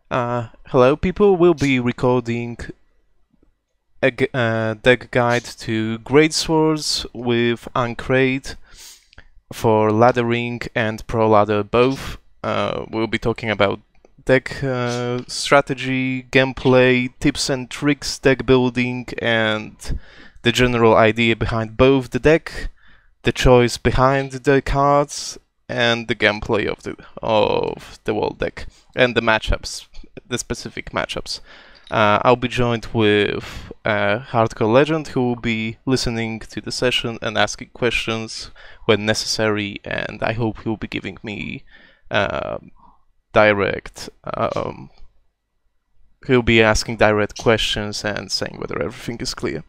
Hello people, we'll be recording a deck guide to Greatswords with Uncrate for laddering and pro ladder both. We'll be talking about deck strategy, gameplay, tips and tricks, deck building, and the general idea behind both the deck, the choice behind the cards, and the gameplay of the whole deck, and the matchups, the specific matchups. I'll be joined with a hardcore legend who will be listening to the session and asking questions when necessary, and I hope he'll be giving me direct. He'll be asking direct questions and saying whether everything is clear.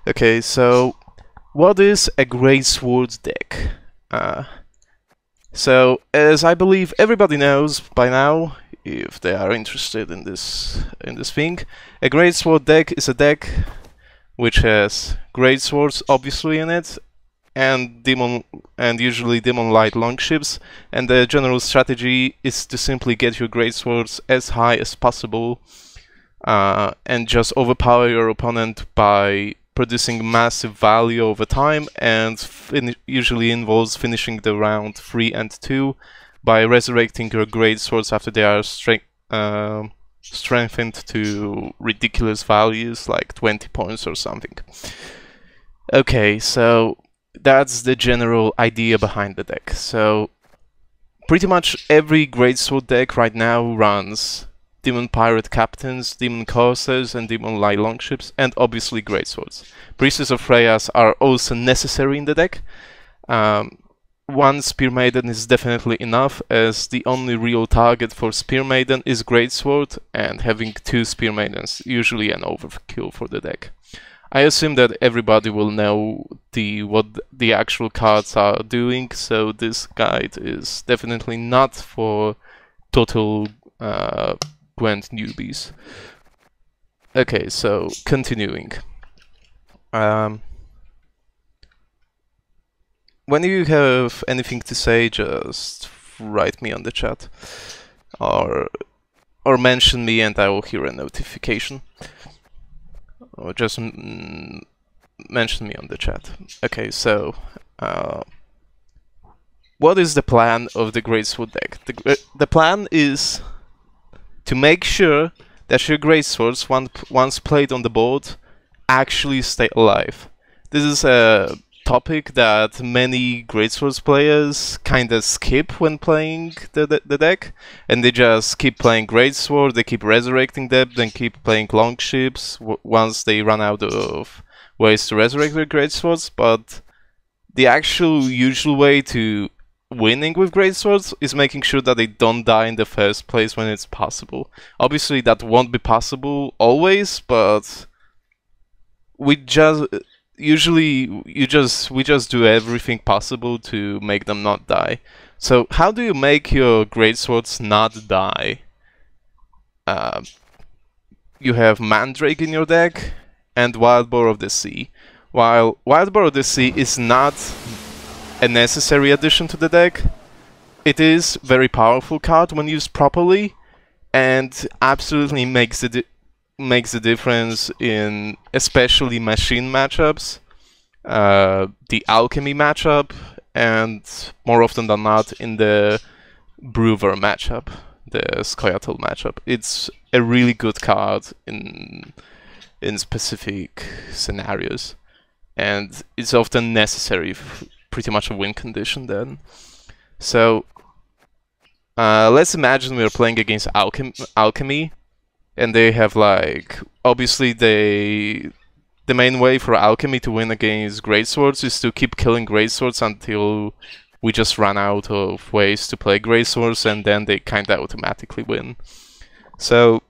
Okay, so what is a Greatswords deck? So, as I believe everybody knows by now, if they are interested in this thing, a Greatsword deck is a deck which has Greatswords obviously in it, and usually Demon Light Longships, and the general strategy is to simply get your Greatswords as high as possible and just overpower your opponent by producing massive value over time, and usually involves finishing the round 3 and 2 by resurrecting your Greatswords after they are strengthened to ridiculous values like 20 points or something. Okay, so that's the general idea behind the deck. So pretty much every Greatsword deck right now runs Demon Pirate Captains, Demon Corsairs, and Demon Light Longships, and obviously Greatswords. Priestess of Freya's are also necessary in the deck. One Spear Maiden is definitely enough, as the only real target for Spear Maiden is Greatsword, and having 2 Spear Maidens usually an overkill for the deck. I assume that everybody will know what the actual cards are doing, so this guide is definitely not for total Gwent newbies. Okay, so continuing. When you have anything to say, just write me on the chat, or mention me, and I will hear a notification. Or just mention me on the chat. Okay, so what is the plan of the Greatsword deck? The plan is to make sure that your Greatswords, once played on the board, actually stay alive. This is a topic that many Greatswords players kinda skip when playing the deck, and they just keep playing Greatsword, they keep resurrecting them, then keep playing Longships once they run out of ways to resurrect their Greatswords. But the actual usual way to winning with Greatswords is making sure that they don't die in the first place when it's possible. Obviously that won't be possible always, but we just do everything possible to make them not die. So how do you make your Greatswords not die? You have Mandrake in your deck and Wildboar of the Sea. While Wildboar of the Sea is not a necessary addition to the deck, it is a very powerful card when used properly, and absolutely makes the difference in especially machine matchups, the alchemy matchup, and more often than not in the Brewer matchup, the Scoia'tael matchup. It's a really good card in specific scenarios, and it's often necessary, pretty much a win condition then. So let's imagine we're playing against alchemy, and they have, like, obviously the main way for alchemy to win against Greatswords is to keep killing Greatswords until we just run out of ways to play Greatswords, and then they kinda automatically win. So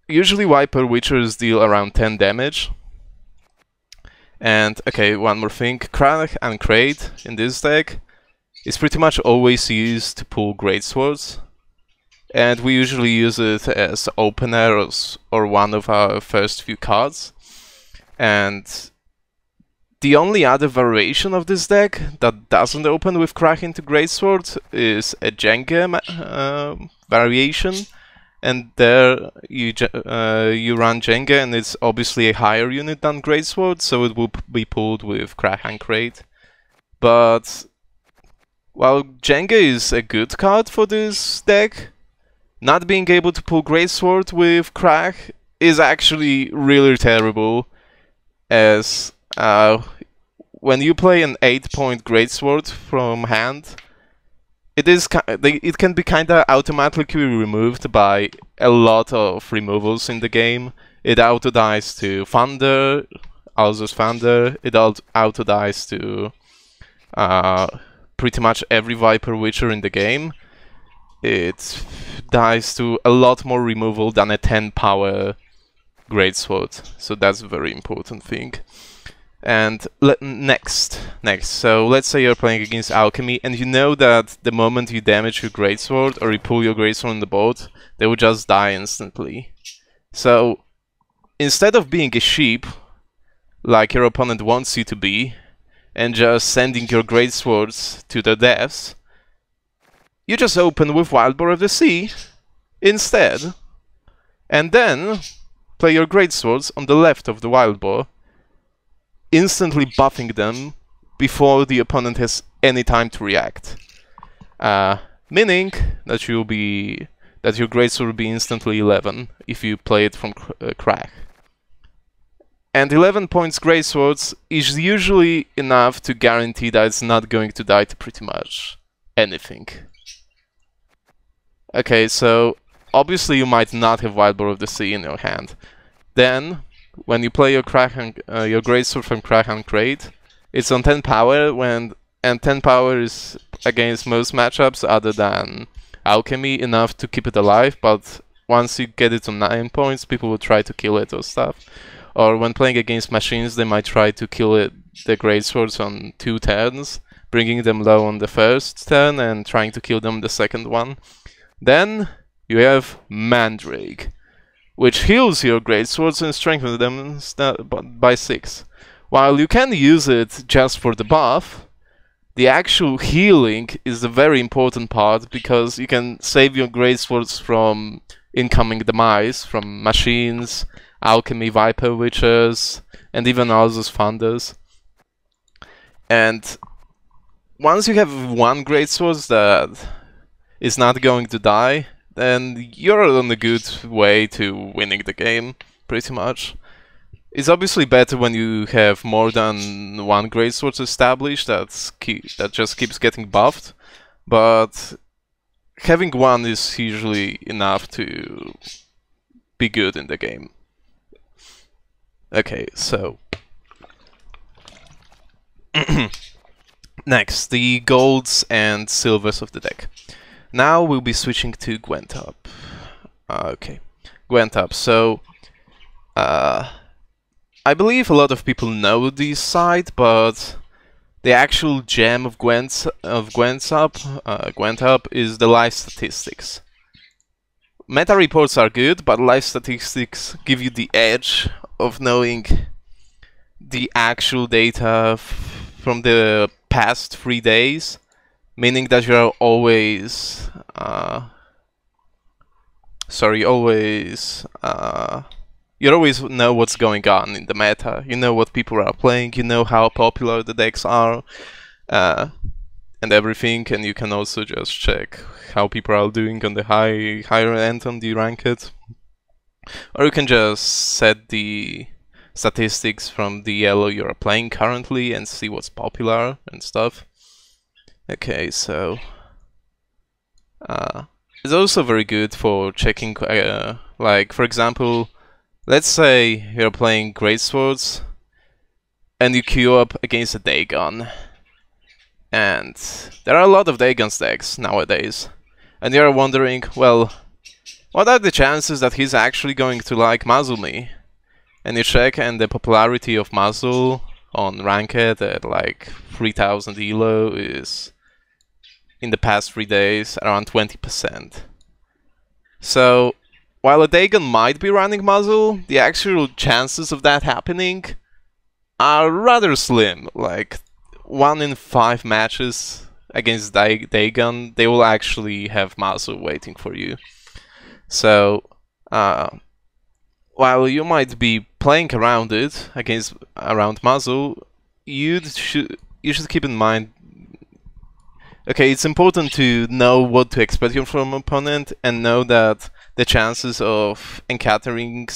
usually Viper Witchers deal around 10 damage. And okay, one more thing, Crack and Crate in this deck is pretty much always used to pull Greatswords, and we usually use it as opener or one of our first few cards. And the only other variation of this deck that doesn't open with Crack into Greatsword is a Jenga variation, and there you run Jenga, and it's obviously a higher unit than Greatsword, so it will be pulled with Crack and Crate. But while Jenga is a good card for this deck, not being able to pull Greatsword with Crack is actually really terrible, as when you play an 8-point Greatsword from hand, it can be kinda automatically removed by a lot of removals in the game. It auto-dies to Thunder, Alzur's Thunder, it auto-dies to pretty much every Viper Witcher in the game. It dies to a lot more removal than a 10-power Greatsword, so that's a very important thing. And next, so let's say you're playing against Alchemy, and you know that the moment you damage your Greatsword, or you pull your Greatsword on the board, they will just die instantly. So, instead of being a sheep, like your opponent wants you to be, and just sending your Greatswords to their deaths, you just open with Wildboar of the Sea instead, and then play your Greatswords on the left of the Wildboar, instantly buffing them before the opponent has any time to react. Meaning that your Greatsword will be instantly 11 if you play it from Crack. And 11 points Greatswords is usually enough to guarantee that it's not going to die to pretty much anything. Okay, so obviously you might not have Wildboar of the Sea in your hand. Then, when you play your Greatsword from Crack and Crate, it's on 10 power, and 10 power is against most matchups other than Alchemy enough to keep it alive, but once you get it to 9 points, people will try to kill it or stuff. Or when playing against machines, they might try to kill the Greatswords on 2 turns, bringing them low on the first turn and trying to kill them the second one. Then you have Mandrake, which heals your Greatswords and strengthens them by 6. While you can use it just for the buff, the actual healing is the very important part, because you can save your Greatswords from incoming demise from machines, Alchemy, Viper Witchers, and even Alzur's Thunders. And once you have one Greatsword that is not going to die, then you're on a good way to winning the game, pretty much. It's obviously better when you have more than one Greatsword established that just keeps getting buffed, but having one is usually enough to be good in the game. Okay, so next, the golds and silvers of the deck. Now we'll be switching to Gwent up. Okay, Gwent up. So, I believe a lot of people know this site, but the actual gem of Gwent up is the life statistics. Meta reports are good, but life statistics give you the edge of knowing the actual data from the past 3 days. Meaning that you're always, you always know what's going on in the meta. You know what people are playing. You know how popular the decks are, and everything. And you can also just check how people are doing on the higher end on the ranked, or you can just set the statistics from the yellow you're playing currently and see what's popular and stuff. Okay, so it's also very good for checking, like, for example, let's say you're playing Greatswords and you queue up against a Dagon, and there are a lot of Dagon decks nowadays, and you're wondering, well, what are the chances that he's actually going to like muzzle me? And you check, and the popularity of muzzle on ranked at like 3000 elo is, in the past 3 days, around 20%. So, while a Dagon might be running muzzle, the actual chances of that happening are rather slim. Like, 1 in 5 matches against Dagon, they will actually have muzzle waiting for you. So, while you might be playing around it around Muzzle, you should keep in mind. Okay, it's important to know what to expect from an opponent and know that the chances of encountering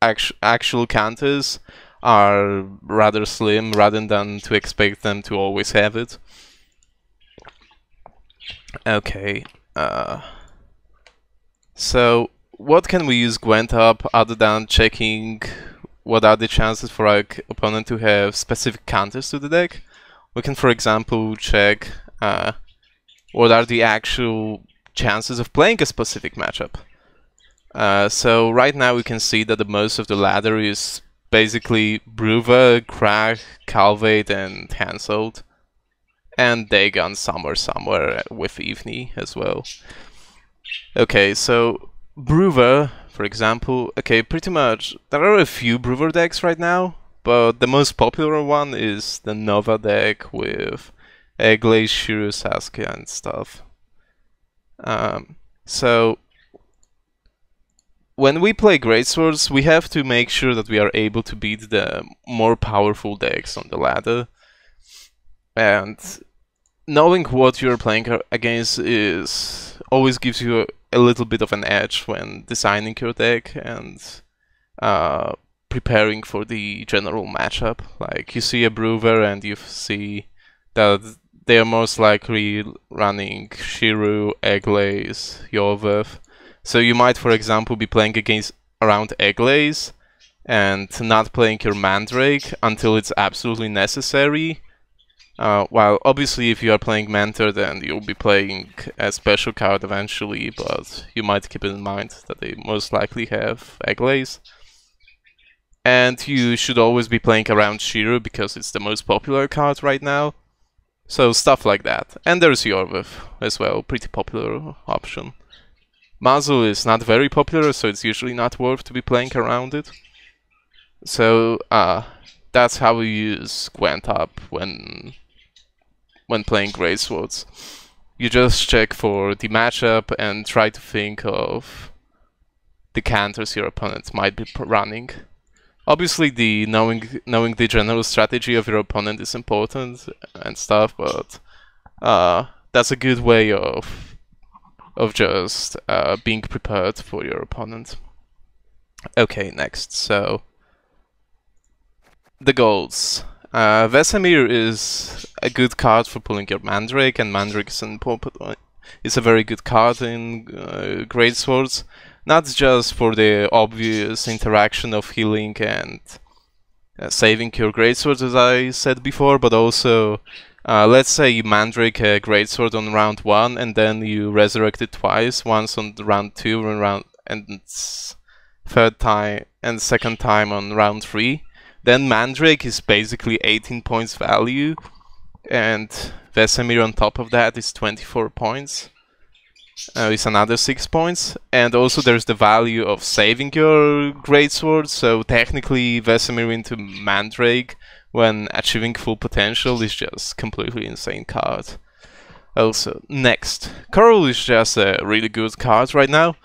actual counters are rather slim, rather than to expect them to always have it. Okay, so what can we use Gwent up other than checking what are the chances for our opponent to have specific counters to the deck? We can, for example, check what are the actual chances of playing a specific matchup. So right now we can see that the most of the ladder is basically Brewer, Krag, Calvate, and Hanseld. And Dagon somewhere with Evney as well. Okay, so Brewer, for example, okay, pretty much there are a few Brewer decks right now, but the most popular one is the Nova deck with Eglaze, Shiro, Saskia, and stuff. So when we play Greatswords, we have to make sure that we are able to beat the more powerful decks on the ladder. And knowing what you're playing against always gives you a little bit of an edge when designing your deck and preparing for the general matchup. Like, you see a Brewer and you see that they are most likely running Shiru, Eglaze, Yovev. So you might, for example, be playing around Eglaze and not playing your Mandrake until it's absolutely necessary. While obviously if you are playing Mentor, then you'll be playing a special card eventually, but you might keep in mind that they most likely have Eglaze. And you should always be playing around Shiro because it's the most popular card right now. So stuff like that. And there's Yorvev as well, pretty popular option. Muzzle is not very popular, so it's usually not worth to be playing around it. So that's how we use Gwent up when playing Greatswords. You just check for the matchup and try to think of the counters your opponent might be running. Obviously, knowing the general strategy of your opponent is important and stuff, but that's a good way of just being prepared for your opponent. Okay, next. So the goals. Vesemir is a good card for pulling your Mandrake, and Mandrake is a very good card in Greatswords. Not just for the obvious interaction of healing and saving your Greatswords, as I said before, but also, let's say you Mandrake a Greatsword on round 1, and then you resurrect it twice, once on round 2 and third time, and second time on round 3. Then Mandrake is basically 18 points value, and Vesemir on top of that is 24 points. It's another 6 points, and also there's the value of saving your Greatsword, so technically Vesemir into Mandrake when achieving full potential is just completely insane card. Also, next, Coral is just a really good card right now.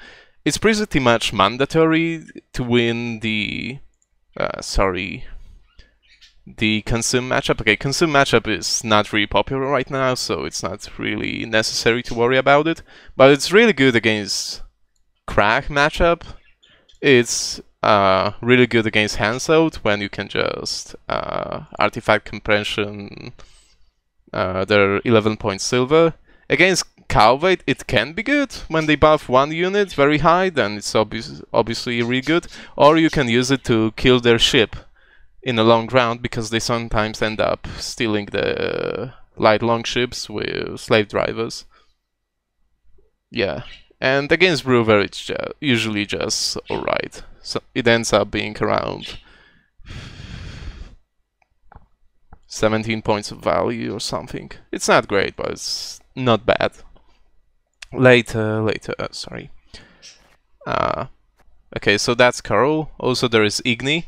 It's pretty much mandatory to win the Consume matchup. Okay, Consume matchup is not really popular right now, so it's not really necessary to worry about it. But it's really good against Krag matchup. It's really good against Hanseld when you can just Artifact Compression their 11 point silver. Against Calvate, it can be good when they buff one unit very high, then it's obviously really good. Or you can use it to kill their ship in a long round, because they sometimes end up stealing the light long ships with slave drivers. Yeah, and against Brewer it's usually just alright. So it ends up being around 17 points of value or something. It's not great, but it's not bad. Later, sorry. Okay, so that's Carol. Also there is Igni.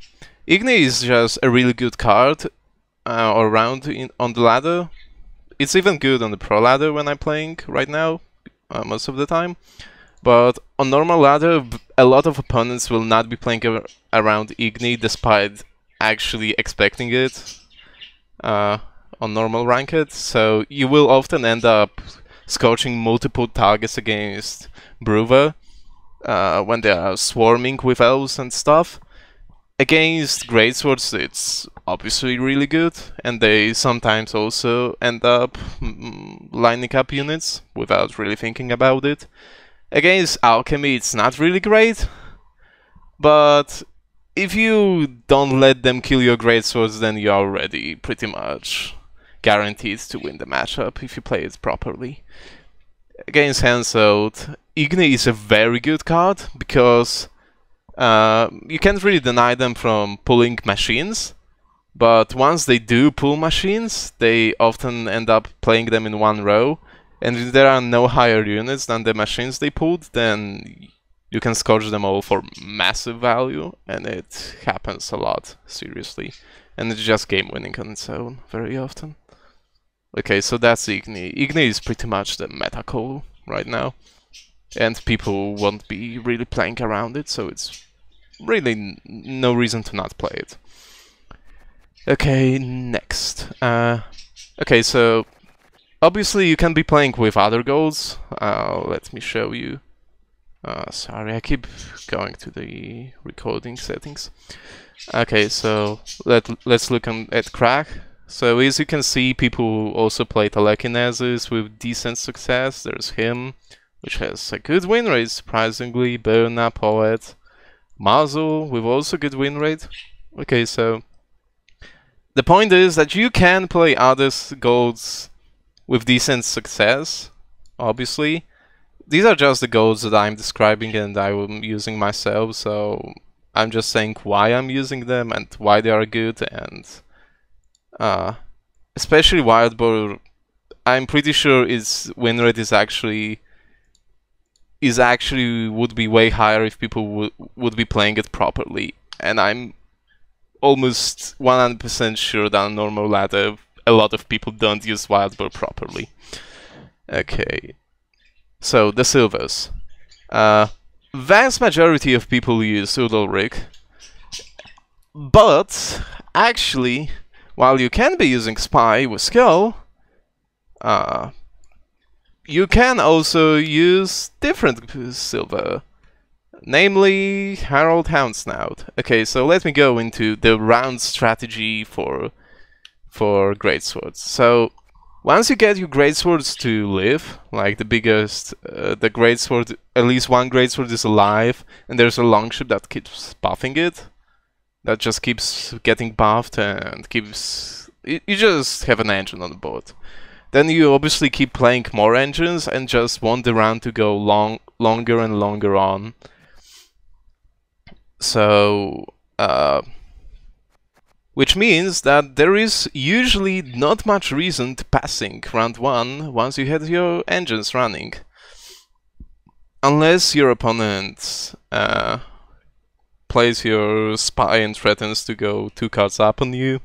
Igni is just a really good card all around on the ladder. It's even good on the pro ladder when I'm playing right now, most of the time. But on normal ladder, a lot of opponents will not be playing around Igni despite actually expecting it on normal ranked. So you will often end up scorching multiple targets against Brewer when they are swarming with elves and stuff. Against Greatswords, it's obviously really good, and they sometimes also end up lining up units without really thinking about it. Against Alchemy, it's not really great, but if you don't let them kill your Greatswords, then you're already pretty much guaranteed to win the matchup if you play it properly. Against Hanseld, Igni is a very good card because you can't really deny them from pulling machines, but once they do pull machines, they often end up playing them in one row, and if there are no higher units than the machines they pulled, then you can scorch them all for massive value, and it happens a lot, seriously. And it's just game winning on its own, very often. Okay, so that's Igni. Igni is pretty much the meta call right now, and people won't be really playing around it, so it's really no reason to not play it. Okay, next. Okay, so obviously you can be playing with other goals. Let me show you. Sorry, I keep going to the recording settings. Okay, so let's look at Crack. So as you can see, people also play telekinesis with decent success. There's him, which has a good win rate, surprisingly. Berna, Poet. Muzzle with also good win rate. Okay, so the point is that you can play other golds with decent success, obviously. These are just the golds that I'm describing and I'm using myself, so I'm just saying why I'm using them and why they are good, and especially Wild Boar, I'm pretty sure its win rate is actually would be way higher if people would be playing it properly, and I'm almost 100% sure that on normal ladder a lot of people don't use Wild Boar properly. Okay, so the silvers. Vast majority of people use Udalric, but actually, while you can be using Spy with skill, you can also use different silver, namely Herald Houndsnout. Okay, so let me go into the round strategy for Greatswords. So once you get your Greatswords to live, like the biggest, the Greatsword, at least one Greatsword is alive, and there's a longship that keeps buffing it, that just keeps getting buffed and keeps... You just have an engine on the board. Then you obviously keep playing more engines and just want the round to go longer and longer on. So, which means that there is usually not much reason to passing round 1 once you have your engines running. Unless your opponent plays your spy and threatens to go 2 cards up on you,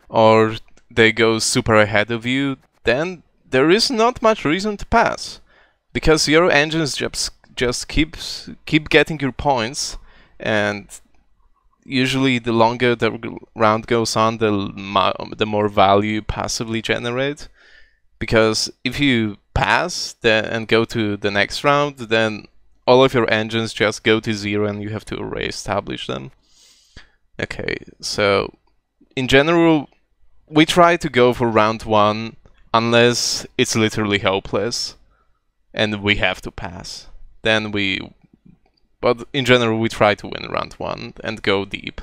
or they go super ahead of you, then there is not much reason to pass, because your engines just keep getting your points, and usually the longer the round goes on, the more value you passively generate. Because if you pass and go to the next round, then all of your engines just go to 0 and you have to re-establish them. Okay, so in general, we try to go for round 1 unless it's literally hopeless and we have to pass. Then but in general we try to win round 1 and go deep.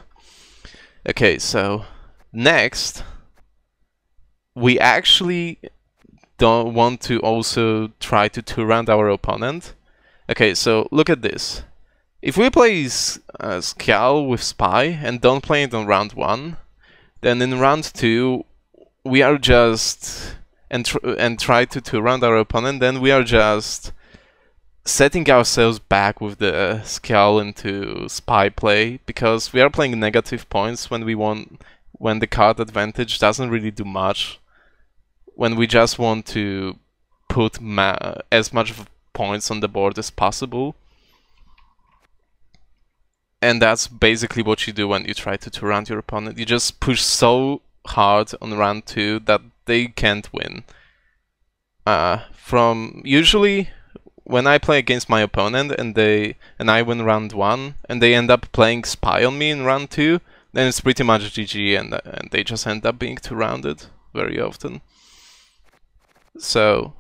Okay, so next we actually don't want to also try to 2-round our opponent. Okay, so look at this. If we play Skjal with Spy and don't play it on round 1, then in round 2 we are just and try to 2-round our opponent, then we are just setting ourselves back with the Skjal into Spy play, because we are playing negative points when the card advantage doesn't really do much, when we just want to put as much points on the board as possible. And that's basically what you do when you try to two-round your opponent. You just push so hard on round 2 that they can't win. From usually when I play against my opponent and I win round 1 and they end up playing Spy on me in round 2, then it's pretty much GG and they just end up being two-rounded very often. So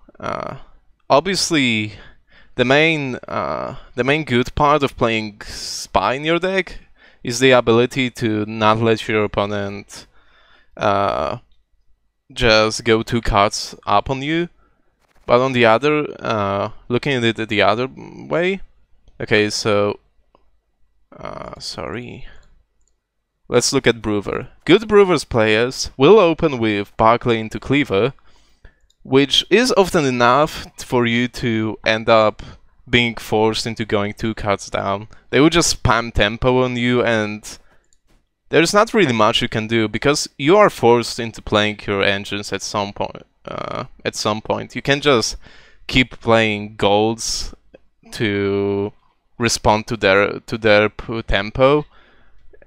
obviously the main good part of playing Spy in your deck is the ability to not let your opponent just go 2 cards up on you. But on the other, looking at it the other way, okay, so sorry. Let's look at Brewer. Good Brewers players will open with Barclay into Cleaver, which is often enough for you to end up being forced into going 2 cards down. They will just spam tempo on you, and there's not really much you can do because you are forced into playing your engines at some point. You can just keep playing golds to respond to their tempo.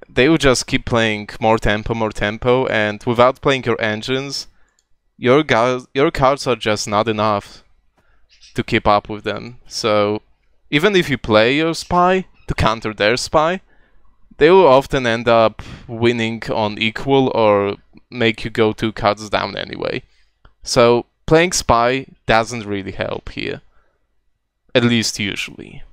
They will just keep playing more tempo, and without playing your engines, your cards are just not enough to keep up with them. So even if you play your Spy to counter their Spy, they will often end up winning on equal or make you go 2 cards down anyway. So playing Spy doesn't really help here, at least usually.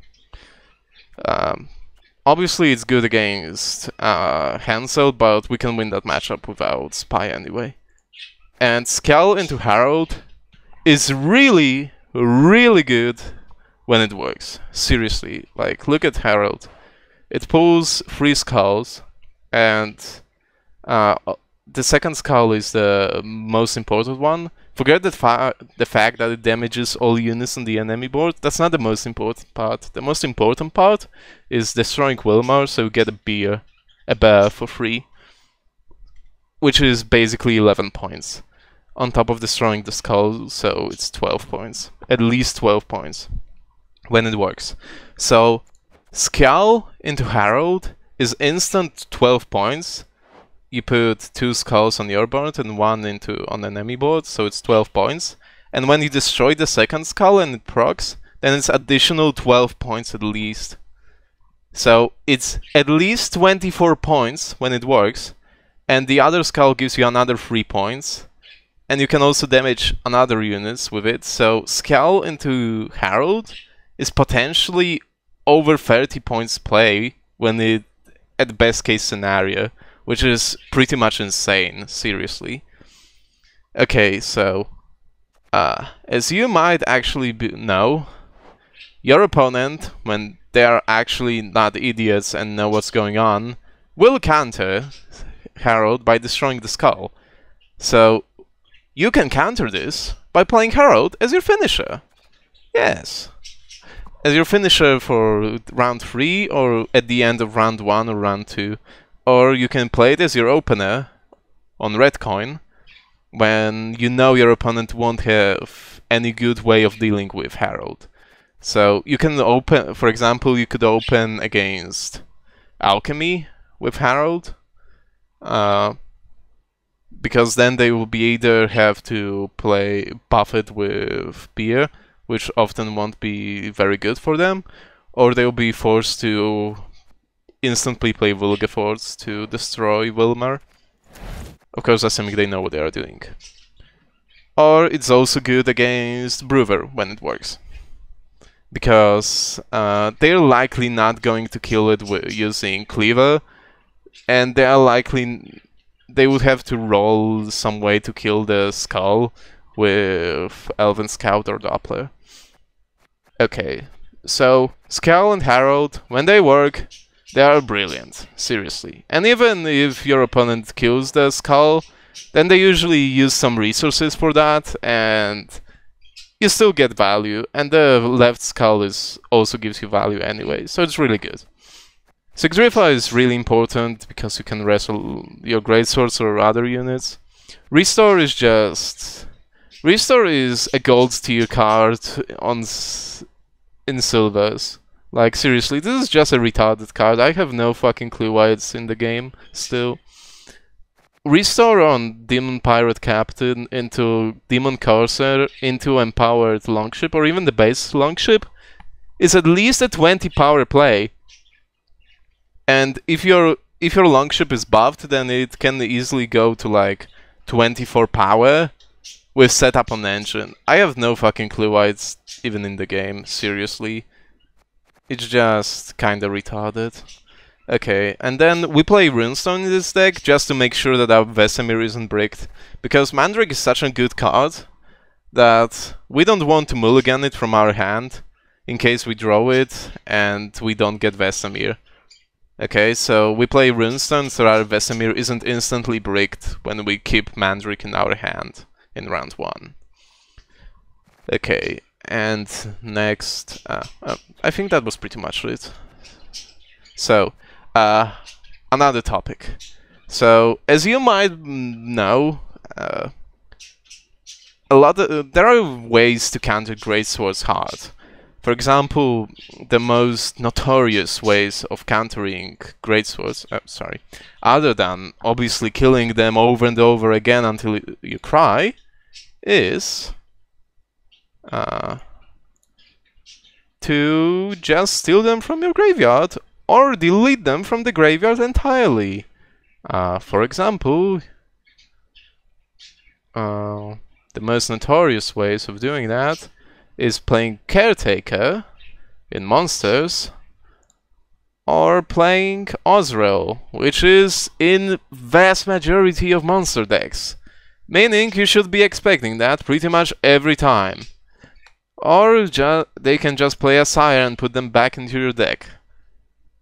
Obviously it's good against Hansel, but we can win that matchup without Spy anyway. And Skull into Herald is really, really good when it works. Seriously, like, look at Herald. It pulls 3 skulls, and the second skull is the most important one. Forget the fact that it damages all units on the enemy board. That's not the most important part. The most important part is destroying Wilmar, so you get a bear for free, which is basically 11 points. On top of destroying the skull, so it's 12 points. At least 12 points when it works. So Skull into Herald is instant 12 points. You put 2 skulls on your board and 1 on the enemy board, so it's 12 points. And when you destroy the second skull and it procs, then it's additional 12 points at least. So it's at least 24 points when it works, and the other skull gives you another 3 points. And you can also damage another units with it, so Skull into Herald is potentially over 30 points play when it, at the best case scenario, which is pretty much insane, seriously. Okay, so as you might actually know, your opponent, when they are actually not idiots and know what's going on, will counter Herald by destroying the skull. So you can counter this by playing Herald as your finisher. Yes. As your finisher for round 3 or at the end of round 1 or round 2. Or you can play it as your opener on red coin when you know your opponent won't have any good way of dealing with Herald. So you can open, for example, you could open against Alchemy with Herald. Because then they will be either have to buff it with Beer, which often won't be very good for them, or they'll be forced to instantly play Vulgaforce to destroy Wilmar. Of course, assuming they know what they are doing. Or it's also good against Brewer when it works. Because they're likely not going to kill it using Cleaver, and they are likely... They would have to roll some way to kill the skull with Elven Scout or Doppler. Okay, so Skull and Herald, when they work, they are brilliant, seriously. And even if your opponent kills the skull, then they usually use some resources for that, and you still get value. And the left skull also gives you value anyway, so it's really good. Sigrifa is really important because you can wrestle your Greatswords or other units. Restore is a gold tier card in silvers. Like, seriously, this is just a retarded card. I have no fucking clue why it's in the game still. Restore on Demon Pirate Captain into Demon Corsair into Empowered Longship, or even the base Longship, is at least a 20 power play. And if your Longship is buffed, then it can easily go to like 24 power with setup on engine. I have no fucking clue why it's even in the game, seriously. It's just kinda retarded. Okay, and then we play Runestone in this deck just to make sure that our Vesemir isn't bricked. Because Mandrake is such a good card that we don't want to mulligan it from our hand in case we draw it and we don't get Vesemir. Okay, so we play Runestone so our Vesemir isn't instantly bricked when we keep Mandrake in our hand in round 1. Okay, and next... I think that was pretty much it. So, another topic. So, as you might know, there are ways to counter Greatswords hard. For example, the most notorious ways of countering Greatswords, other than obviously killing them over and over again until you cry, is to just steal them from your graveyard or delete them from the graveyard entirely. For example, the most notorious ways of doing that is playing Caretaker in Monsters or playing Ozrel, which is in vast majority of monster decks. Meaning you should be expecting that pretty much every time. Or they can just play a Sire and put them back into your deck.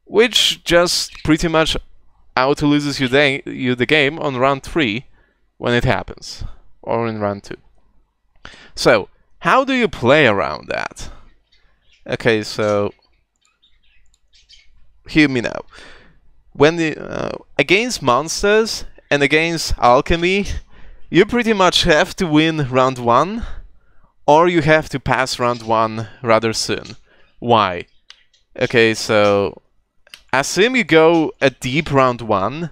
Which just pretty much auto-loses you the game on round 3 when it happens. Or in round 2. So, how do you play around that? Okay, so... hear me now. When against monsters and against alchemy, you pretty much have to win round 1, or you have to pass round 1 rather soon. Why? Okay, so assume you go a deep round 1,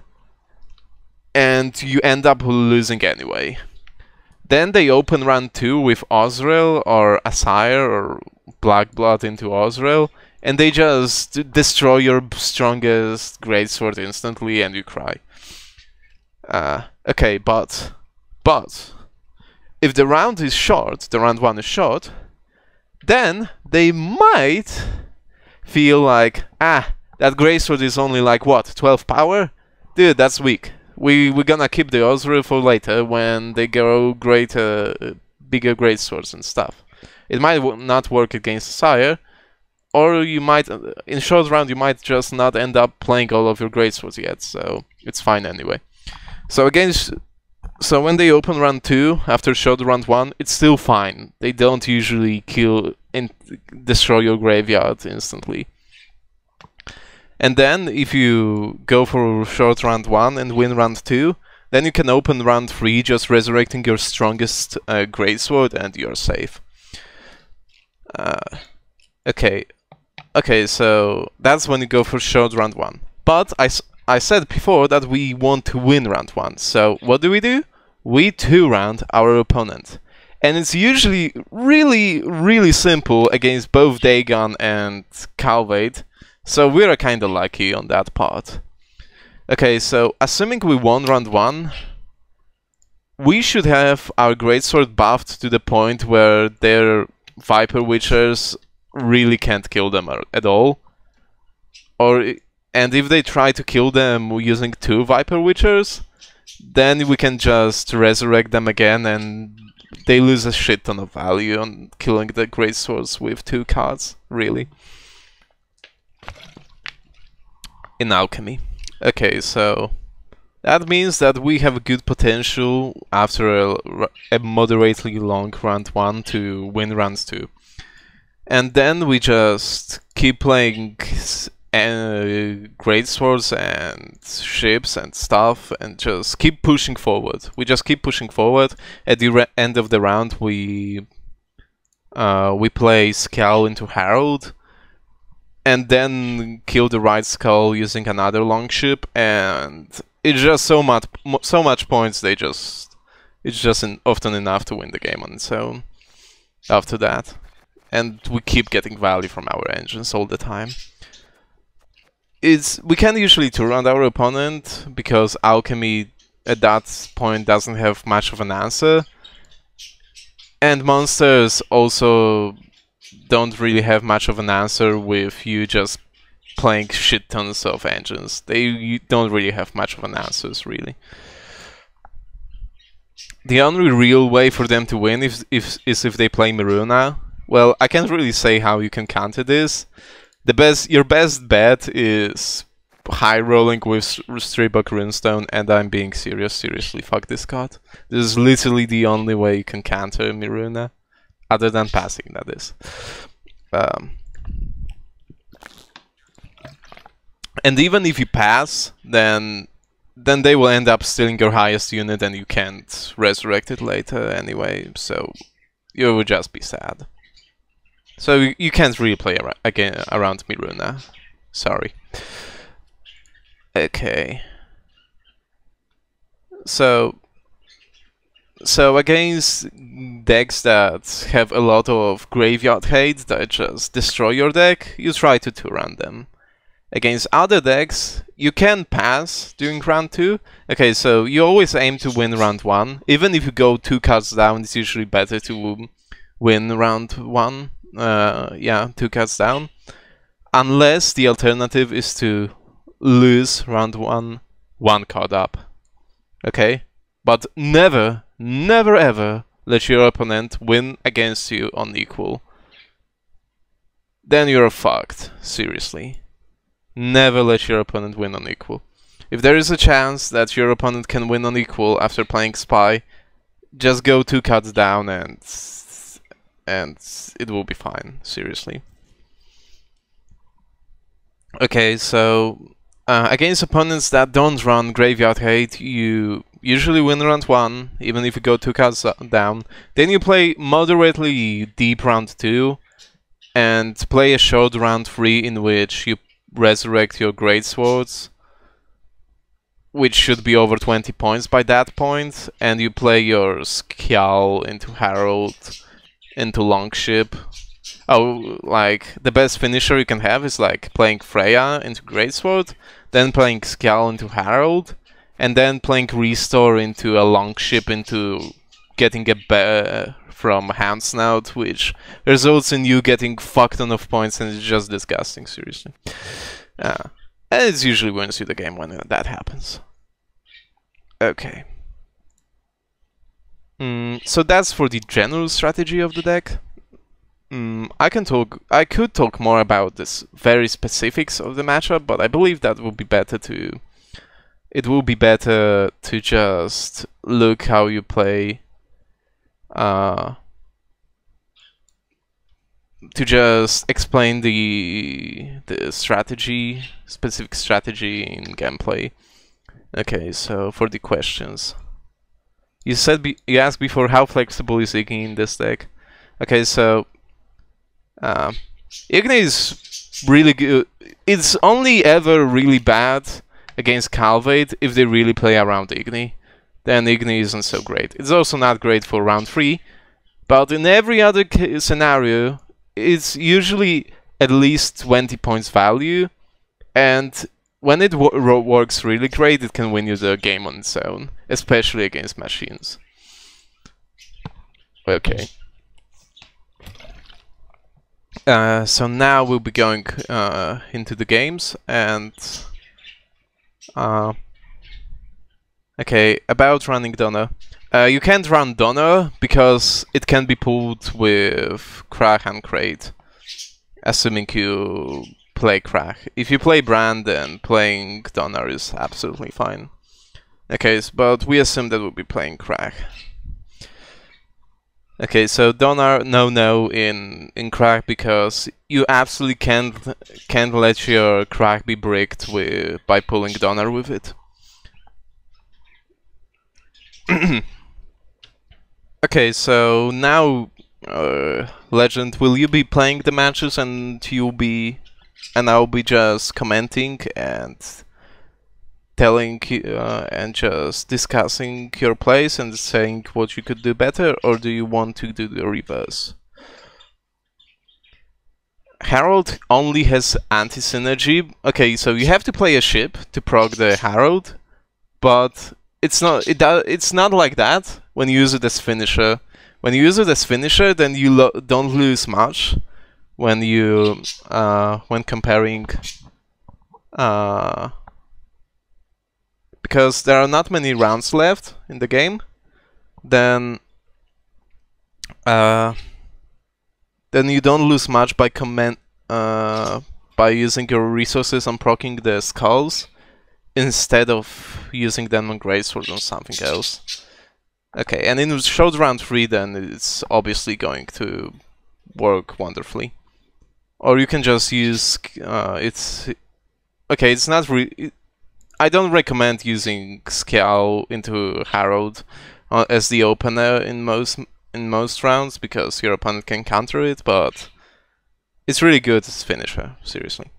and you end up losing anyway. Then they open round 2 with Ozrel or Asire or Blackblood into Ozrel, and they just destroy your strongest Greatsword instantly and you cry. Okay, but if the round is short, the round 1 is short, then they might feel like, that Greatsword is only like, what, 12 power? Dude, that's weak. We're gonna keep the Ozrel for later when they grow bigger Greatswords and stuff. It might not work against Sire, or you might, in short round, you might just not end up playing all of your Greatswords yet, so it's fine anyway. So when they open round 2 after short round 1, it's still fine. They don't usually kill and destroy your graveyard instantly. And then, if you go for short round 1 and win round 2, then you can open round 3 just resurrecting your strongest Greatsword and you're safe. Okay, so that's when you go for short round 1. But I said before that we want to win round 1, so what do? We 2-round our opponent. And it's usually really simple against both Dagon and Calvade. So we're kinda lucky on that part. Okay, so assuming we won round 1, we should have our Greatsword buffed to the point where their Viper Witchers really can't kill them at all. And if they try to kill them using 2 Viper Witchers, then we can just resurrect them again and they lose a shit ton of value on killing the Greatswords with 2 cards, really. In Alchemy. Okay, so that means that we have good potential after a moderately long round 1 to win round 2. And then we just keep playing Greatswords and ships and stuff and just keep pushing forward. We just keep pushing forward. At the end of the round we we play Scowl into Herald, and then kill the right skull using another longship, and it's just so much points. It's just often enough to win the game on its own. After that, and we keep getting value from our engines all the time. We can usually two-round our opponent because alchemy at that point doesn't have much of an answer, and monsters also don't really have much of an answer with you just playing shit tons of engines. You don't really have much of an answers, really. The only real way for them to win is if they play Miruna. Well, I can't really say how you can counter this. Your best bet is high rolling with Stribok Runestone, and I'm being serious. Seriously, fuck this card. This is literally the only way you can counter Miruna, other than passing, that is. And even if you pass, then they will end up stealing your highest unit and you can't resurrect it later anyway, so you will just be sad. So you can't really play around Miruna. Sorry. Okay. So against decks that have a lot of graveyard hate that just destroy your deck, you try to two-run them. Against other decks, you can pass during round 2. Okay, so you always aim to win round 1. Even if you go 2 cards down, it's usually better to win round 1. Yeah, 2 cards down. Unless the alternative is to lose round 1, 1 card up. Okay? But never, never ever let your opponent win against you on equal. Then you're fucked, seriously. Never let your opponent win on equal. If there is a chance that your opponent can win on equal after playing Spy, just go 2 cards down and it will be fine, seriously. Okay, so against opponents that don't run Graveyard Hate, you usually win round 1, even if you go 2 cards down. Then you play moderately deep round 2, and play a short round 3 in which you resurrect your Greatswords, which should be over 20 points by that point, and you play your Scowl into Herald, into Longship. Oh, like, the best finisher you can have is like playing Freya into Greatsword, then playing Scowl into Herald, and then playing Restore into a Longship into getting a bear from Hand Snout, which results in you getting fucked ton of points, and it's just disgusting, seriously. And it usually wins you the game when that happens. Okay. So that's for the general strategy of the deck. I could talk more about this very specifics of the matchup, but I believe that would be better to... It will be better to just look how you play... to just explain the strategy, specific strategy in gameplay. Okay, so for the questions. You asked before how flexible is Igni in this deck. Okay, so Igni is really good. It's only ever really bad against Calvate if they really play around Igni. Then Igni isn't so great. It's also not great for round 3, but in every other scenario, it's usually at least 20 points value, and when it works really great, it can win you the game on its own, especially against machines. Okay. So now we'll be going into the games, and okay, about running Donner. You can't run Donner because it can be pulled with Krach and Crate, assuming you play Krach. If you play Brand, then playing Donner is absolutely fine. Okay, but we assume that we'll be playing Krach. Okay, so Donner, no in Krach, because you absolutely can't let your Krach be bricked by pulling Donner with it. Okay, so now Legend, will you be playing the matches and I'll be just commenting and telling and just discussing your plays and saying what you could do better, or do you want to do the reverse? Herald only has anti-synergy. Okay, so you have to play a ship to proc the Herald, but it's not like that when you use it as finisher. When you use it as finisher, then you don't lose much when you when comparing because there are not many rounds left in the game. Then you don't lose much by by using your resources on proccing the skulls instead of using them on Greatswords or something else. Okay, and in short round 3 then it's obviously going to work wonderfully. Or you can just use okay, it's not I don't recommend using Scowl into Herald as the opener in most rounds, because your opponent can counter it, but it's really good as finisher, seriously.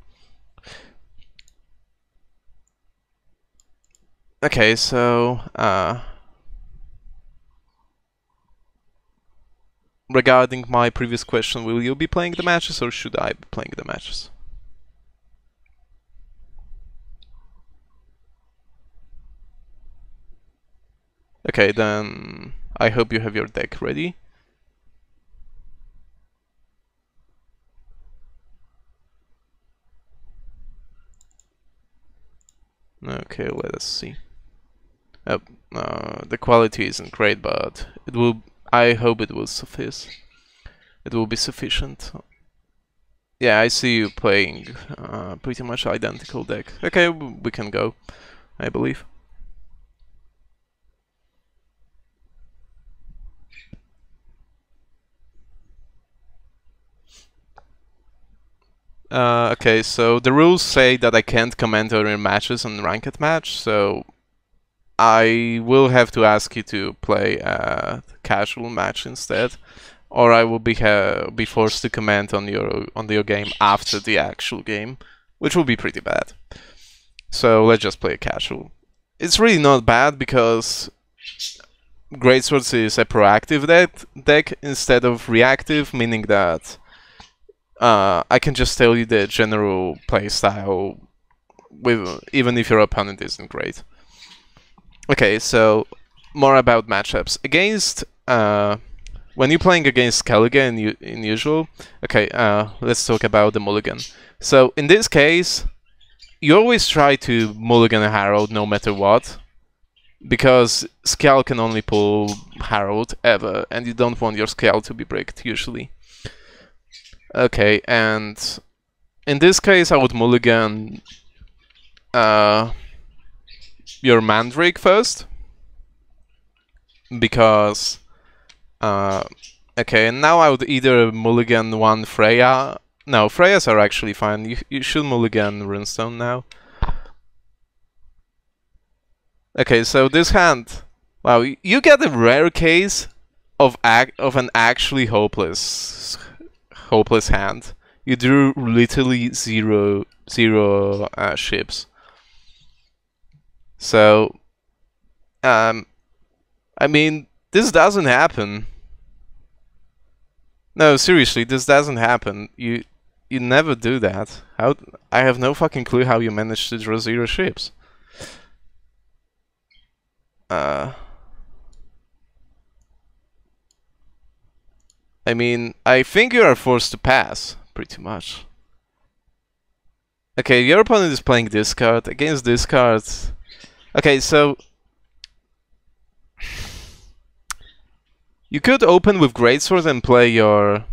Okay, so regarding my previous question, will you be playing the matches or should I be playing the matches? Okay, then I hope you have your deck ready. Okay, let us see. The quality isn't great, but it will. I hope it will suffice. It will be sufficient. Yeah, I see you playing pretty much identical deck. Okay, we can go, I believe. Okay, so the rules say that I can't comment on your matches on ranked match, so I will have to ask you to play a casual match instead, or I will be forced to comment on your game after the actual game, which will be pretty bad. So let's just play a casual. It's really not bad because Greatswords is a proactive deck instead of reactive, meaning that I can just tell you the general playstyle even if your opponent isn't great. Okay, so more about matchups. Against when you're playing against Skellige in usual, okay, let's talk about the mulligan. So in this case, you always try to mulligan a Herald no matter what, because Skel can only pull Herald ever, and you don't want your Skel to be bricked usually. Okay, and in this case I would mulligan your Mandrake first, because okay, and now I would either mulligan one Freya. No, Freyas are actually fine. You should mulligan Runestone now. Okay, so this hand, wow, you get a rare case of an actually hopeless hand. You drew literally zero ships. So, I mean, this doesn't happen. No, seriously, this doesn't happen. You never do that. How? I have no fucking clue how you managed to draw 0 ships. I mean, I think you are forced to pass, pretty much. Okay, your opponent is playing this card. Against this card... Okay, so... You could open with Greatsword and play your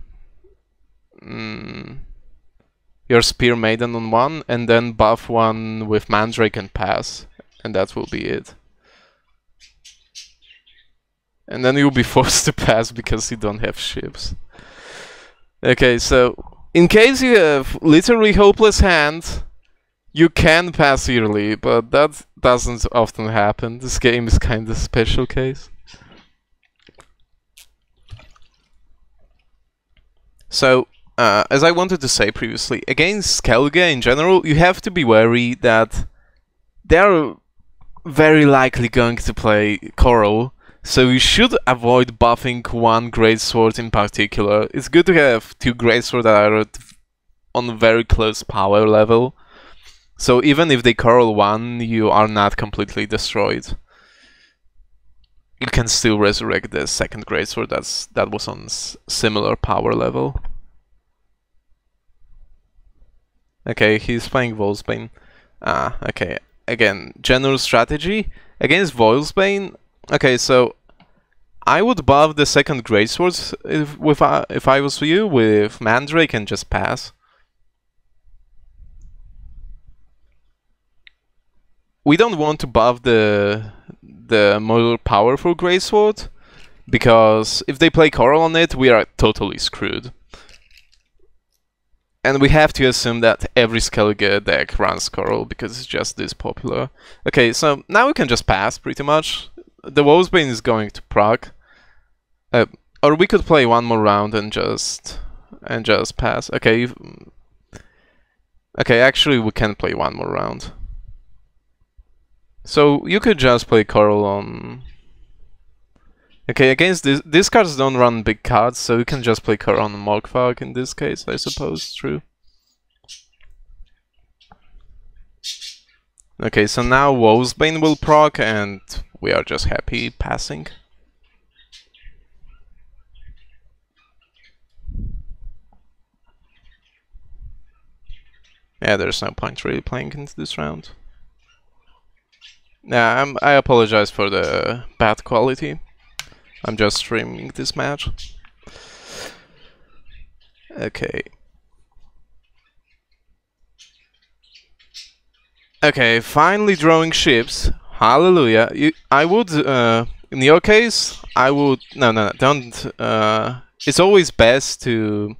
Spear Maiden on one, and then buff one with Mandrake and pass. And that will be it. And then you'll be forced to pass because you don't have ships. Okay, so in case you have literally hopeless hand, you can pass early, but that doesn't often happen. This game is kind of special case. So, as I wanted to say previously, against Skellige in general, you have to be wary that they're very likely going to play Coral, so you should avoid buffing one Greatsword in particular. It's good to have two Greatswords that are on very close power level, so even if they Coral one, you are not completely destroyed. You can still resurrect the second Greatsword that was on similar power level. Okay, he's playing Volsbane. Okay. Again, general strategy against Volsbane. Okay, so I would buff the second Greatswords if I was you with Mandrake and just pass. We don't want to buff the more powerful Greatsword, because if they play Coral on it, we are totally screwed. And we have to assume that every Skellige deck runs Coral, because it's just this popular. Okay, so now we can just pass, pretty much. The Wolfsbane is going to proc. Or we could play one more round and just pass. Okay, okay, actually we can play one more round. So you could just play Coral on... Okay, against these cards don't run big cards, so you can just play Coral on Morgvarg in this case, I suppose. True. Okay, so now Wolfsbane will proc, and we are just happy passing. Yeah, there's no point really playing into this round. Yeah, I apologize for the bad quality. I'm just streaming this match. Okay. Okay, finally drawing ships. Hallelujah. I would, in your case, I would... No, don't... it's always best to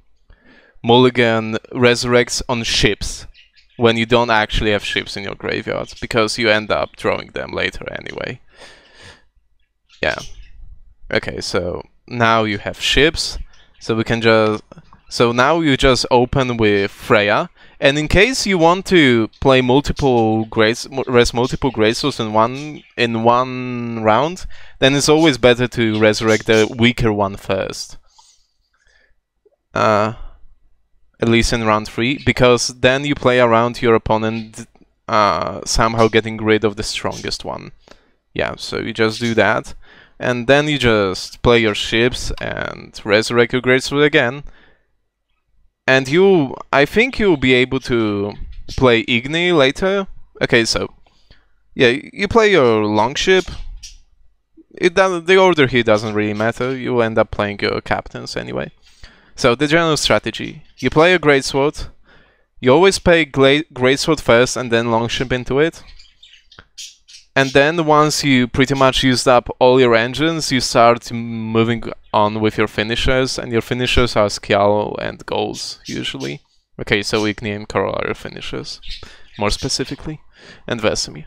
mulligan resurrects on ships when you don't actually have ships in your graveyard, because you end up drawing them later anyway. Yeah. Okay, so now you have ships, so we can just... So now you just open with Freya, and in case you want to play multiple Greatswords in one round, then it's always better to resurrect the weaker one first. At least in round 3, because then you play around your opponent somehow getting rid of the strongest one. Yeah, so you just do that. And then you just play your ships and resurrect your Greatsword again. And I think you'll be able to play Igni later. Okay, so yeah, you play your Longship. The order here doesn't really matter. You end up playing your captains anyway. So the general strategy: you play a Greatsword. You always play Greatsword first and then Longship into it. And then once you pretty much used up all your engines, you start moving on with your finishers, and your finishers are Skjal and Goals, usually. Okay, so Igni and Coral are your finishers, more specifically, and Vesemir.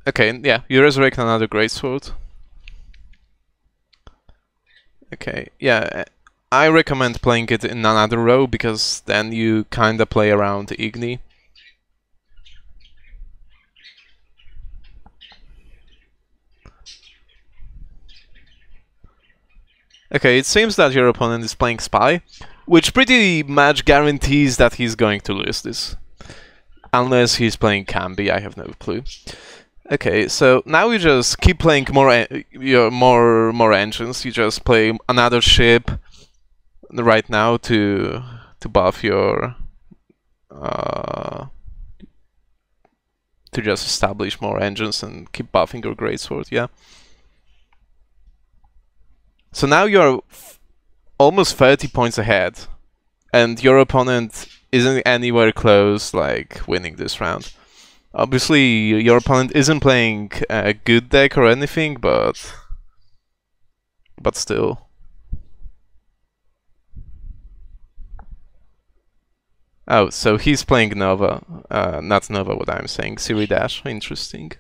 Okay, yeah, you resurrect another Greatsword. Okay, yeah, I recommend playing it in another row, because then you kinda play around Igni. Okay, it seems that your opponent is playing Spy, which pretty much guarantees that he's going to lose this. Unless he's playing Cambi, I have no clue. Okay, so now you just keep playing more engines. You just play another ship right now to buff your to just establish more engines and keep buffing your Greatsword. Yeah. So now you're almost 30 points ahead, and your opponent isn't anywhere close, like, winning this round. Obviously, your opponent isn't playing a good deck or anything, but still. Oh, so he's playing Nova. Not Nova, what I'm saying. Siri Dash. Interesting.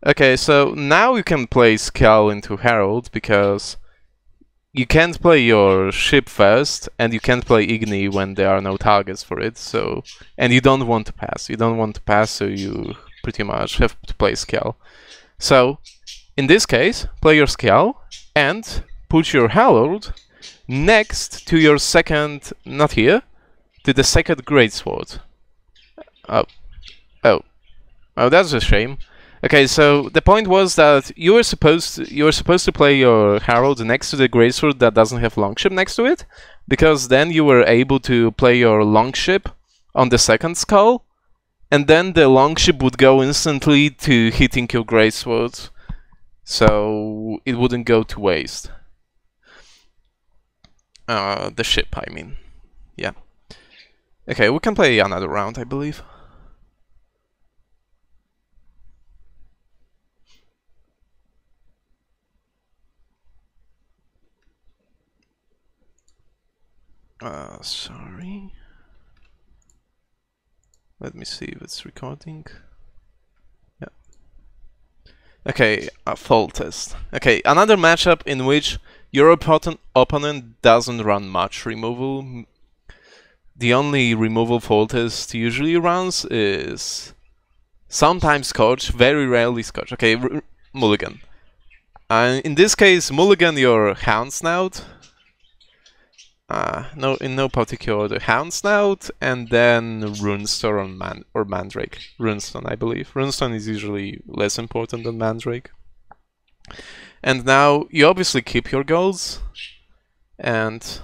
Okay, so now you can play Skull into Herald, because you can't play your ship first, and you can't play Igni when there are no targets for it, so... And you don't want to pass. You don't want to pass, so you pretty much have to play Skull. So, in this case, play your Skull, and put your Herald next to your second... Not here, to the second Greatsword. Oh. Oh. Oh, that's a shame. Okay, so the point was that you were supposed to play your Herald next to the Greatsword that doesn't have Longship next to it, because then you were able to play your Longship on the second skull, and then the Longship would go instantly to hitting your Greatsword, so it wouldn't go to waste. The ship, I mean. Yeah. Okay, we can play another round, I believe. Sorry. Let me see if it's recording. Yeah. Okay, a fall test. Okay, another matchup in which your opponent doesn't run much removal. The only removal fall test usually runs is sometimes Scorch, very rarely Scorch. Okay, Mulligan. In this case, Mulligan your Hound Snout. No, in no particular order. Houndsnout, and then Runestone or Mandrake. Runestone, I believe. Runestone is usually less important than Mandrake. And now, you obviously keep your goals. And...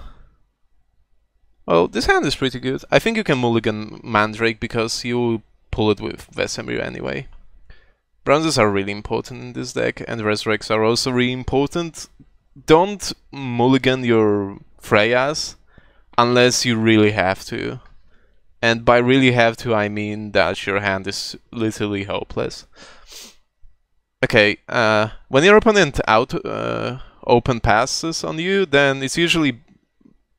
well, this hand is pretty good. I think you can mulligan Mandrake, because you pull it with Vesemir anyway. Bronzes are really important in this deck, and Resurrects are also really important. Don't mulligan your Freyas unless you really have to. And by really have to, I mean that your hand is literally hopeless. Okay, when your opponent open passes on you, then it's usually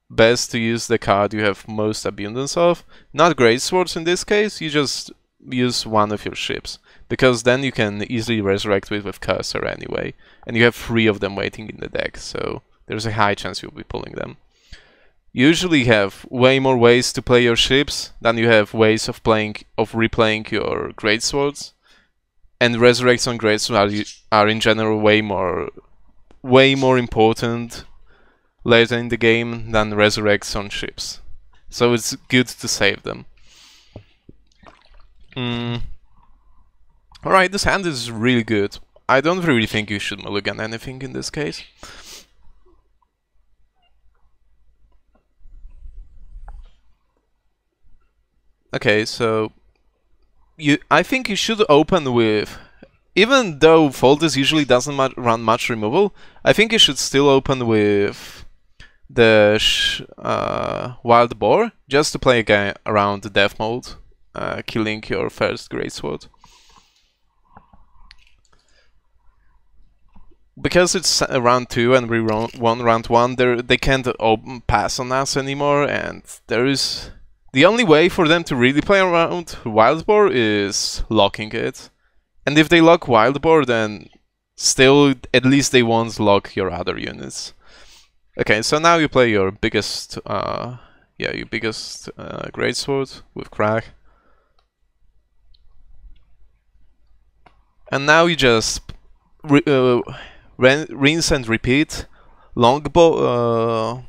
best to use the card you have most abundance of. Not Greatswords in this case, you just use one of your ships, because then you can easily resurrect with Cursor anyway, and you have 3 of them waiting in the deck, so there's a high chance you'll be pulling them. You usually have way more ways to play your ships than you have ways of replaying your Greatswords, and Resurrects on Greatswords are in general way more important later in the game than Resurrects on ships. So it's good to save them. Alright, this hand is really good. I don't really think you should mulligan anything in this case. Okay, so I think you should open with, even though Foltest usually doesn't run much removal, I think you should still open with the Wild Boar, just to play a guy around the death mode, killing your first Greatsword. Because it's round 2 and we won round 1, they can't pass on us anymore, and there is... the only way for them to really play around Wild Boar is locking it. And if they lock Wild Boar, then still, at least they won't lock your other units. Okay, so now you play your biggest, Greatsword with Crack. And now you just rinse and repeat. Longbow,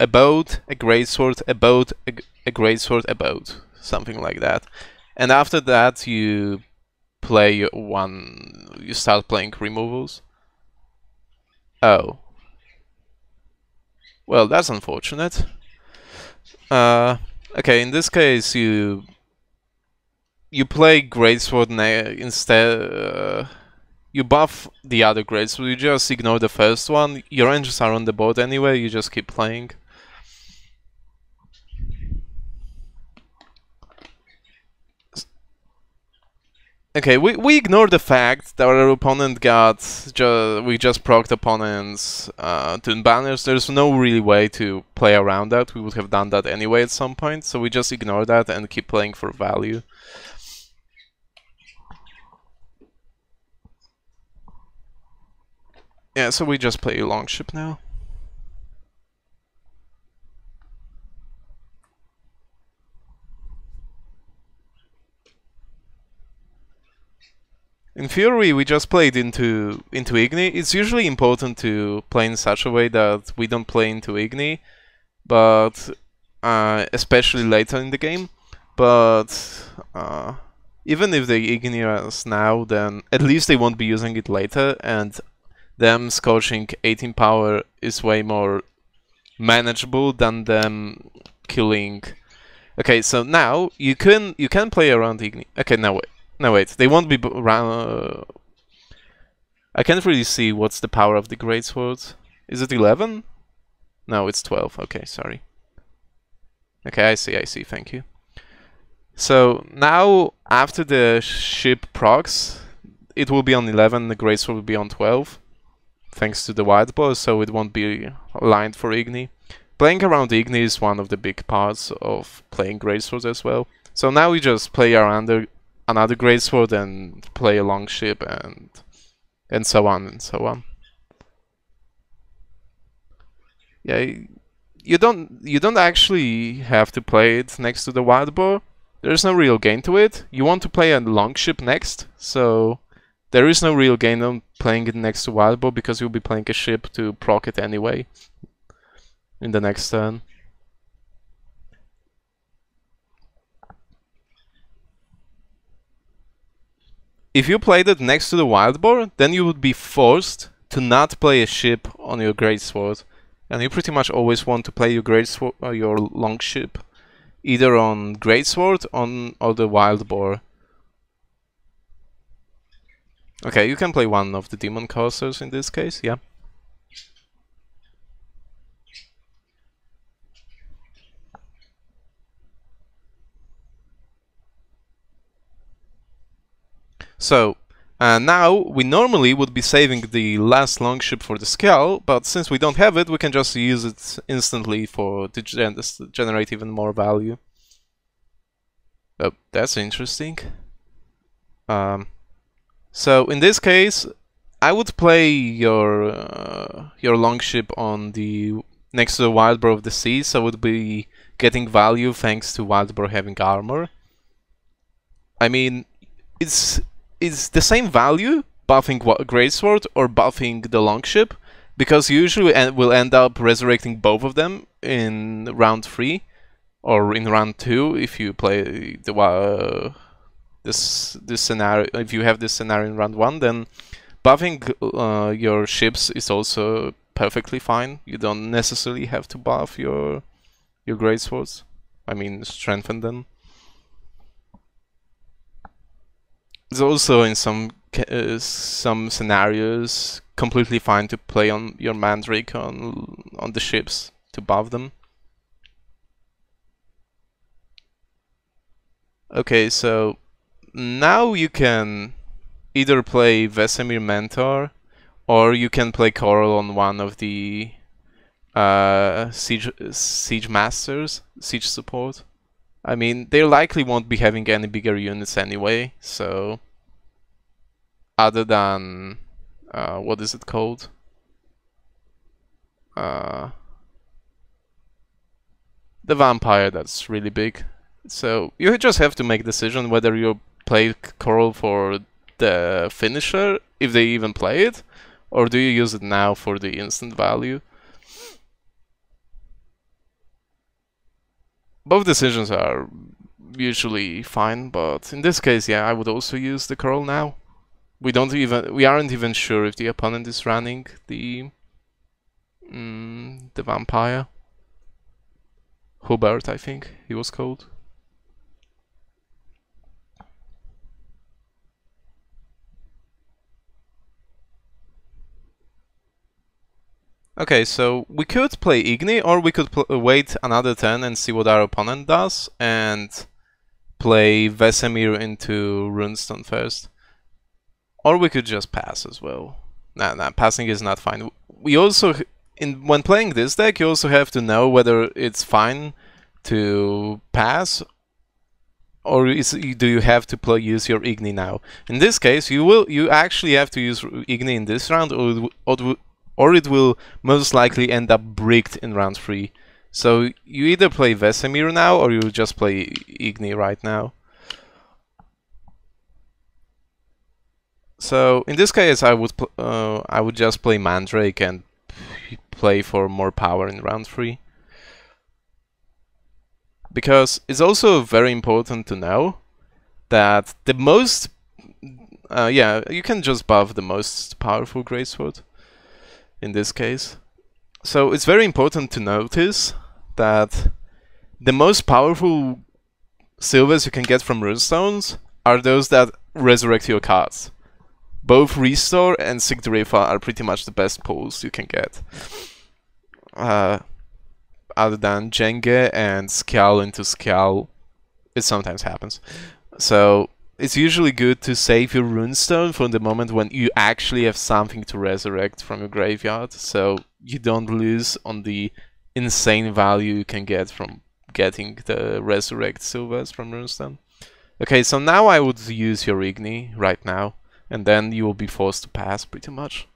Abode, a Greatsword, Abode, a Greatsword, Abode, something like that. And after that, you play you start playing removals. Oh. Well, that's unfortunate. Okay, in this case, you play Greatsword instead. You buff the other Greatsword, you just ignore the first one. Your engines are on the board anyway, you just keep playing. Okay, we ignore the fact that our opponent we just procced opponent's Toon Banners. There's no really way to play around that. We would have done that anyway at some point, so we just ignore that and keep playing for value. Yeah, so we just play Longship now. In theory, we just played into Igni. It's usually important to play in such a way that we don't play into Igni, but especially later in the game. But even if they Igni us now, then at least they won't be using it later, and them scorching 18 power is way more manageable than them killing. Okay, so now you can play around Igni. Okay, now wait. No, wait, they won't be I can't really see what's the power of the Greatswords. Is it 11? No, it's 12. Okay, sorry. Okay, I see, thank you. So, now, after the ship procs, it will be on 11, the Greatsword will be on 12. Thanks to the Wild Bow, so it won't be aligned for Igni. Playing around Igni is one of the big parts of playing Greatswords as well. So now we just play around another Greatsword and play a Longship and so on and so on. Yeah, you don't actually have to play it next to the Wild Boar. There's no real gain to it. You want to play a Longship next, so there is no real gain on playing it next to Wild Boar because you'll be playing a ship to proc it anyway in the next turn. If you played it next to the Wild Boar, then you would be forced to not play a ship on your Greatsword. And you pretty much always want to play your Greatsword or your Longship either on Greatsword or the Wild Boar. Okay, you can play one of the Demon Coasters in this case, yeah. So, now we normally would be saving the last Longship for the Skull, but since we don't have it, we can just use it instantly to generate even more value. Oh, that's interesting. So in this case, I would play your Longship on the next to the Wild Boar of the Sea, so it would be getting value thanks to Wild Boar having armor. I mean, it's the same value buffing Greatsword or buffing the Longship, because usually we'll end up resurrecting both of them in round 3 or in round 2 if you play the this scenario. If you have this scenario in round 1, then buffing your ships is also perfectly fine. You don't necessarily have to buff your Greatswords. I mean, strengthen them. It's also in some scenarios completely fine to play on your Mandrake on the ships to buff them. Okay, so now you can either play Vesemir Mentor or you can play Coral on one of the siege masters, siege support. I mean, they likely won't be having any bigger units anyway, so other than what is it called? The vampire, that's really big. So you just have to make a decision whether you play Coral for the finisher, if they even play it, or do you use it now for the instant value. Both decisions are usually fine, but in this case, yeah, I would also use the Coral now. We aren't even sure if the opponent is running the vampire. Hubert, I think he was called. Okay, so we could play Igni, or we could wait another turn and see what our opponent does, and play Vesemir into Runestone first. Or we could just pass as well. Nah, passing is not fine. We also, when playing this deck, you also have to know whether it's fine to pass, or do you have to use your Igni now? In this case, you actually have to use Igni in this round, or it will most likely end up bricked in round 3. So you either play Vesemir now, or you just play Igni right now. So in this case, I would just play Mandrake and play for more power in round 3. Because it's also very important to know that the most... yeah, you can just buff the most powerful Greatsword in this case. So it's very important to notice that the most powerful silvers you can get from runestones are those that resurrect your cards. Both Restore and Sigdrifa are pretty much the best pulls you can get. Other than Jenge and Skjal into Skjal, it sometimes happens. So it's usually good to save your runestone for the moment when you actually have something to resurrect from your graveyard, so you don't lose on the insane value you can get from getting the resurrect silvers from runestone. Okay, so now I would use your Igni right now, and then you will be forced to pass pretty much.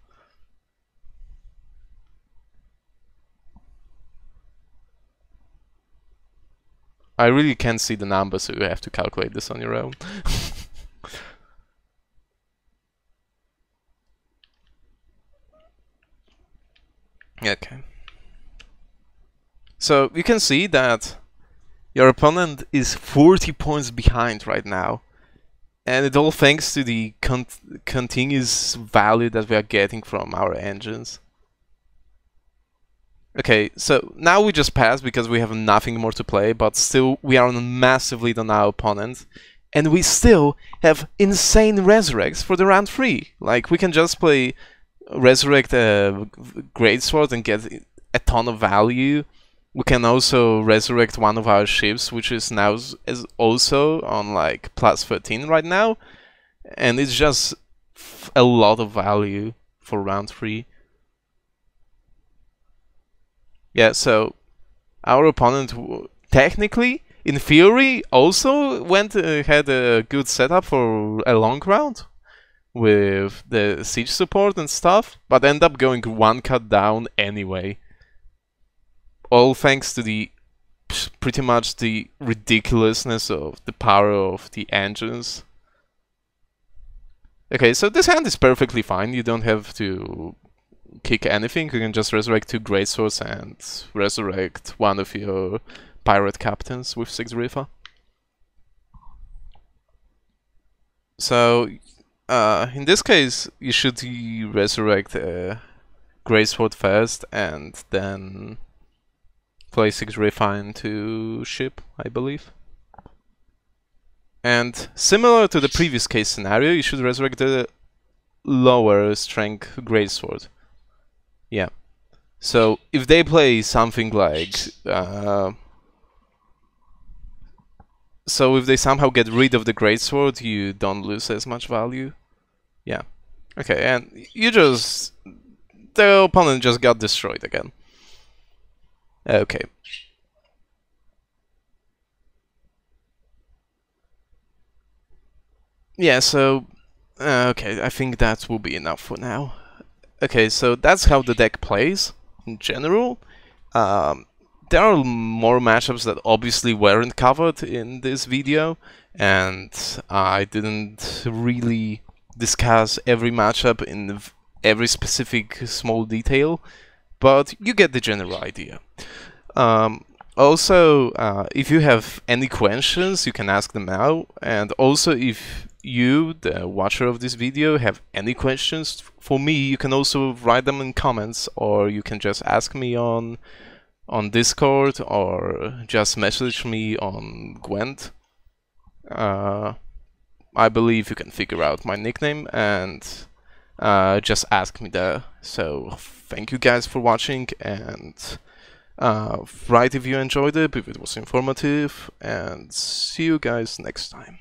I really can't see the numbers, so you have to calculate this on your own. Okay. So you can see that your opponent is 40 points behind right now. And it all thanks to the continuous value that we are getting from our engines. Okay, so now we just pass because we have nothing more to play, but still we are on a massive lead on our opponent. And we still have insane resurrects for the round 3. Like, we can just play resurrect a Greatsword and get a ton of value. We can also resurrect one of our ships, which is now also on like plus 13 right now. And it's just a lot of value for round 3. Yeah, so our opponent technically, in theory, also had a good setup for a long round with the siege support and stuff, but end up going one cut down anyway. All thanks to the pretty much the ridiculousness of the power of the engines. Okay, so this hand is perfectly fine. You don't have to kick anything. You can just resurrect 2 Greatswords and resurrect one of your pirate captains with 6 Rifa. So in this case, you should resurrect a Greatsword first and then play 6 Rifa into ship, I believe. And similar to the previous case scenario, you should resurrect the lower strength Greatsword. Yeah. So if they play something like so if they somehow get rid of the Greatsword, you don't lose as much value. Yeah. Okay, and the opponent just got destroyed again. Okay. Yeah, so okay, I think that will be enough for now. Okay, so that's how the deck plays in general. There are more matchups that obviously weren't covered in this video, and I didn't really discuss every matchup in every specific small detail, but you get the general idea. Also, if you have any questions, you can ask them now, and also if you, the watcher of this video, have any questions for me, you can also write them in comments, or you can just ask me on Discord, or just message me on Gwent. I believe you can figure out my nickname and just ask me there. So thank you guys for watching, and write if you enjoyed it, if it was informative, and see you guys next time.